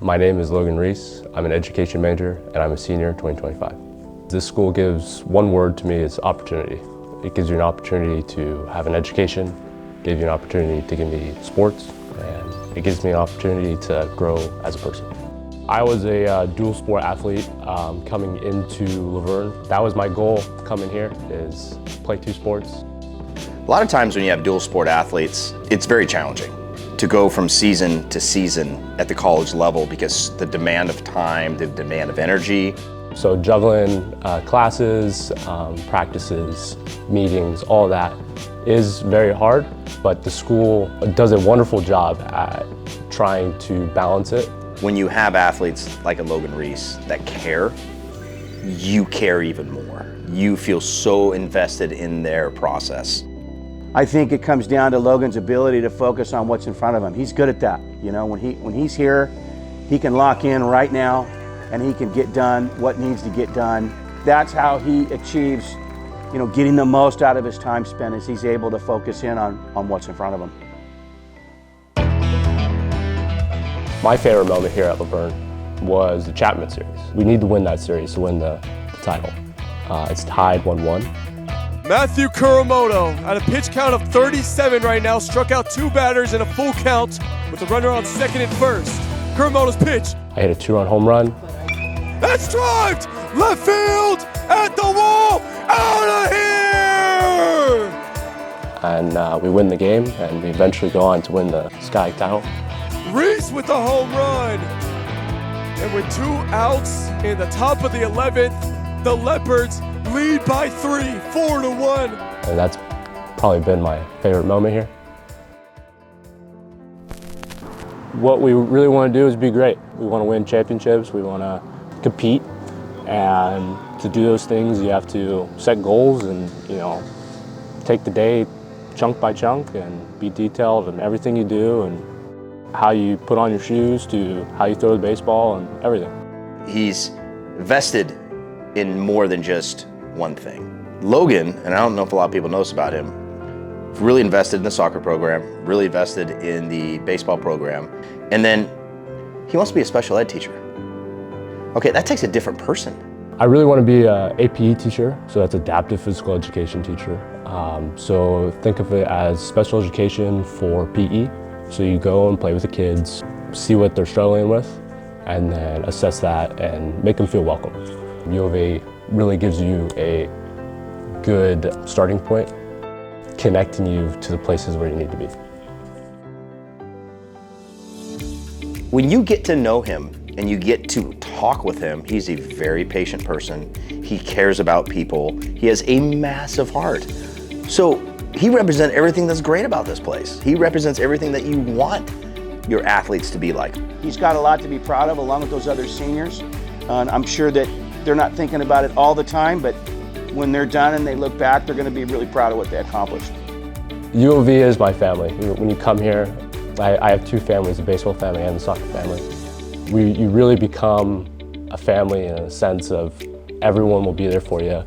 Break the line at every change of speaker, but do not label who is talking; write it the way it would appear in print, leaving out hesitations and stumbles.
My name is Logan Reese. I'm an education major and I'm a senior in 2025. This school gives one word to me, it's opportunity. It gives you an opportunity to have an education, gives you an opportunity to give me sports, and it gives me an opportunity to grow as a person. I was a dual sport athlete coming into Laverne. That was my goal coming here, is play two sports.
A lot of times when you have dual sport athletes, it's very challenging to go from season to season at the college level because the demand of time, the demand of energy.
So juggling classes, practices, meetings, all that is very hard, but the school does a wonderful job at trying to balance it.
When you have athletes like a Logan Reese that care, you care even more. You feel so invested in their process.
I think it comes down to Logan's ability to focus on what's in front of him. He's good at that. You know, when he's here, he can lock in right now and he can get done what needs to get done. That's how he achieves, you know, getting the most out of his time spent, is he's able to focus in on what's in front of him.
My favorite moment here at Laverne was the Chapman series. We need to win that series to win the title. It's tied 1-1.
Matthew Kuramoto, at a pitch count of 37 right now, struck out two batters in a full count with a runner on second and first. Kuramoto's pitch.
I hit a two-run home run.
That's strived! Left field! At the wall! Out of here!
And we win the game, and we eventually go on to win the Sky title.
Reese with the home run! And with 2 outs in the top of the 11th, the Leopards lead by 3, 4-1.
And that's probably been my favorite moment here. What we really want to do is be great. We want to win championships, we want to compete, and to do those things you have to set goals and, you know, take the day chunk by chunk and be detailed in everything you do, and how you put on your shoes to how you throw the baseball and everything.
He's vested in more than just one thing. Logan, and I don't know if a lot of people know this about him, really invested in the soccer program, really invested in the baseball program, and then he wants to be a special ed teacher. Okay, that takes a different person.
I really want to be an APE teacher, so that's adaptive physical education teacher. So think of it as special education for PE. So you go and play with the kids, see what they're struggling with, and then assess that and make them feel welcome. ULV really gives you a good starting point, connecting you to the places where you need to be.
When you get to know him and you get to talk with him, he's a very patient person. He cares about people. He has a massive heart. So he represents everything that's great about this place. He represents everything that you want your athletes to be like.
He's got a lot to be proud of, along with those other seniors. And I'm sure that they're not thinking about it all the time, but when they're done and they look back, they're going to be really proud of what they accomplished.
ULV is my family. When you come here, I have two families, the baseball family and the soccer family. You really become a family in a sense of everyone will be there for you.